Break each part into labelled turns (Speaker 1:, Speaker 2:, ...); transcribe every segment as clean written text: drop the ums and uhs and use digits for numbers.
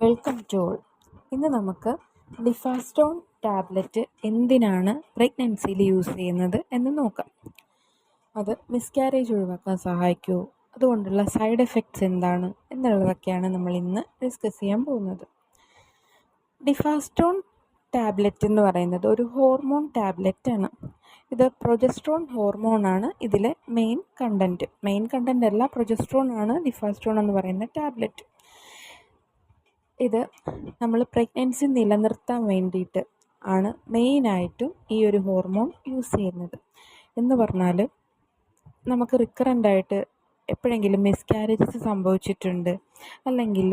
Speaker 1: Welcome to all. ഇന്ന് നമുക്ക് ഡിഫാസ്റ്റോൺ tablet എന്തിനാണ് പ്രഗ്നൻസിയിൽ യൂസ് ചെയ്യുന്നത് എന്ന് നോക്കാം. അത് മിസ്കാരേജ് ഒഴിവാക്കാൻ സഹായിക്കുമോ, അതുകൊണ്ടുള്ള സൈഡ് എഫക്ട്സ് എന്താണ് എന്നുള്ളതൊക്കെയാണ് നമ്മൾ ഇന്ന് ഡിസ്കസ് ചെയ്യാൻ പോകുന്നത്. ഡിഫാസ്റ്റോൺ ടാബ്ലറ്റ് എന്ന് പറയുന്നത് ഒരു ഹോർമോൺ ടാബ്ലറ്റ് ആണ്. ഇത് പ്രൊജസ്ട്രോൺ ഹോർമോണാണ് ഇതിലെ മെയിൻ കണ്ടൻറ്റ് അല്ല, പ്രൊജസ്ട്രോൺ ആണ് ഡിഫാസ്റ്റോൺ എന്ന് പറയുന്ന ടാബ്ലറ്റ്. ഇത് നമ്മൾ പ്രഗ്നൻസി നിലനിർത്താൻ വേണ്ടിയിട്ട് ആണ് മെയിനായിട്ടും ഈ ഒരു ഹോർമോൺ യൂസ് ചെയ്യുന്നത്. എന്ന് പറഞ്ഞാൽ നമുക്ക് റിക്കറൻ്റായിട്ട് എപ്പോഴെങ്കിലും മിസ്കാരേജസ് സംഭവിച്ചിട്ടുണ്ട്, അല്ലെങ്കിൽ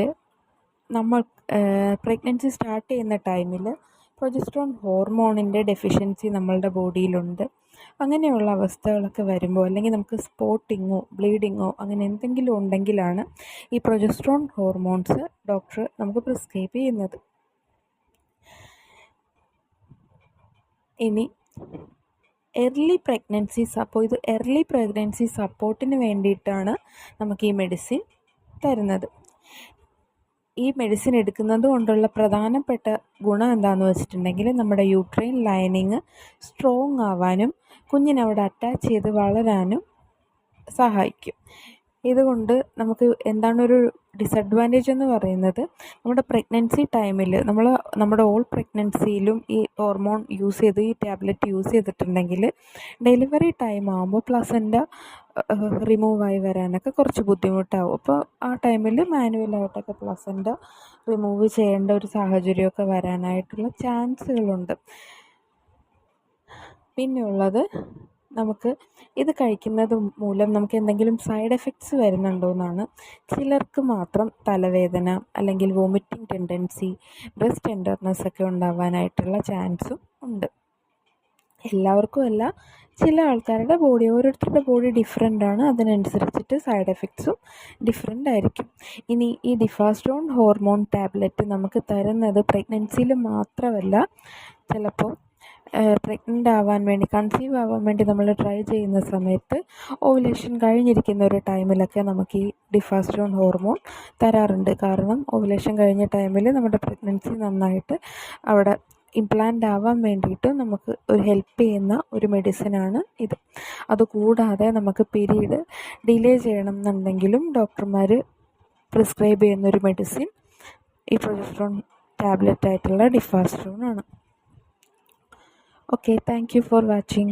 Speaker 1: നമ്മൾ പ്രഗ്നൻസി സ്റ്റാർട്ട് ചെയ്യുന്ന ടൈമിൽ പ്രൊജസ്ട്രോൺ ഹോർമോണിൻ്റെ ഡെഫിഷ്യൻസി നമ്മളുടെ ബോഡിയിലുണ്ട്, അങ്ങനെയുള്ള അവസ്ഥകളൊക്കെ വരുമ്പോൾ, അല്ലെങ്കിൽ നമുക്ക് സ്പോട്ടിങ്ങോ ബ്ലീഡിങ്ങോ അങ്ങനെ എന്തെങ്കിലും ഉണ്ടെങ്കിലാണ് ഈ പ്രൊജസ്ട്രോൺ ഹോർമോൺസ് ഡോക്ടർ നമുക്ക് പ്രിസ്ക്രൈബ് ചെയ്യുന്നത്. ഇനി എർലി പ്രഗ്നൻസി സപ്പോർട്ടിന് വേണ്ടിയിട്ടാണ് നമുക്ക് ഈ മെഡിസിൻ തരുന്നത്. ഈ മെഡിസിൻ എടുക്കുന്നത് കൊണ്ടുള്ള പ്രധാനപ്പെട്ട ഗുണം എന്താണെന്ന് വെച്ചിട്ടുണ്ടെങ്കിൽ നമ്മുടെ യൂട്രൈൻ ലൈനിങ് സ്ട്രോങ് ആവാനും കുഞ്ഞിനവിടെ അറ്റാച്ച് ചെയ്ത് വളരാനും സഹായിക്കും. ഇതുകൊണ്ട് നമുക്ക് എന്താണൊരു ഡിസഡ്വാൻറ്റേജ് എന്ന് പറയുന്നത്, നമ്മുടെ പ്രഗ്നൻസി ടൈമിൽ നമ്മുടെ ഓൾ പ്രഗ്നൻസിയിലും ഈ ഹോർമോൺ ഈ ടാബ്ലറ്റ് യൂസ് ചെയ്തിട്ടുണ്ടെങ്കിൽ ഡെലിവറി ടൈം ആകുമ്പോൾ പ്ലസൻ്റ റിമൂവായി വരാനൊക്കെ കുറച്ച് ബുദ്ധിമുട്ടാവും. അപ്പോൾ ആ ടൈമിൽ മാനുവലായിട്ടൊക്കെ പ്ലസൻ്റ റിമൂവ് ചെയ്യേണ്ട ഒരു സാഹചര്യമൊക്കെ വരാനായിട്ടുള്ള ചാൻസുകളുണ്ട്. പിന്നെയുള്ളത്, നമുക്ക് ഇത് കഴിക്കുന്നത് മൂലം നമുക്ക് എന്തെങ്കിലും സൈഡ് എഫക്ട്സ് വരുന്നുണ്ടോ എന്നാണ്. ചിലർക്ക് മാത്രം തലവേദന അല്ലെങ്കിൽ വോമിറ്റിംഗ് ടെൻഡൻസി, ബ്രസ്റ്റ് ടെൻഡർനെസ് ഒക്കെ ഉണ്ടാവാനായിട്ടുള്ള ചാൻസും ഉണ്ട്. എല്ലാവർക്കും അല്ല, ചില ആൾക്കാരുടെ ഓരോരുത്തരുടെ ബോഡി ഡിഫറെൻ്റ് ആണ്, അതിനനുസരിച്ചിട്ട് സൈഡ് എഫക്ട്സും ഡിഫറെൻ്റ് ആയിരിക്കും. ഇനി ഈ ഡിഫാസ്റ്റോൺ ഹോർമോൺ ടാബ്ലറ്റ് നമുക്ക് തരുന്നത് പ്രഗ്നൻസിയിൽ മാത്രമല്ല, ചിലപ്പോൾ പ്രഗ്നൻ്റ് ആവാൻ വേണ്ടി, കൺസീവ് ആവാൻ വേണ്ടി നമ്മൾ ട്രൈ ചെയ്യുന്ന സമയത്ത് ഓവുലേഷൻ കഴിഞ്ഞിരിക്കുന്ന ഒരു ടൈമിലൊക്കെ നമുക്ക് ഈ ഡിഫാസ്റ്റോൺ ഹോർമോൺ തരാറുണ്ട്. കാരണം ഓവുലേഷൻ കഴിഞ്ഞ ടൈമിൽ നമ്മുടെ പ്രഗ്നൻസി നന്നായിട്ട് അവിടെ ഇംപ്ലാന്റ് ആവാൻ വേണ്ടിയിട്ട് നമുക്ക് ഒരു ഹെൽപ്പ് ചെയ്യുന്ന ഒരു മെഡിസിനാണ് ഇത്. അതുകൂടാതെ നമുക്ക് പീരീഡ് ഡിലേ ചെയ്യണം എന്നുണ്ടെങ്കിലും ഡോക്ടർമാർ പ്രിസ്ക്രൈബ് ചെയ്യുന്നൊരു മെഡിസിൻ ഈ പ്രൊജസ്ട്രോൺ ടാബ്ലറ്റ് ആയിട്ടുള്ള ഡിഫാസ്റ്റോൺ ആണ്. Okay, thank you for watching.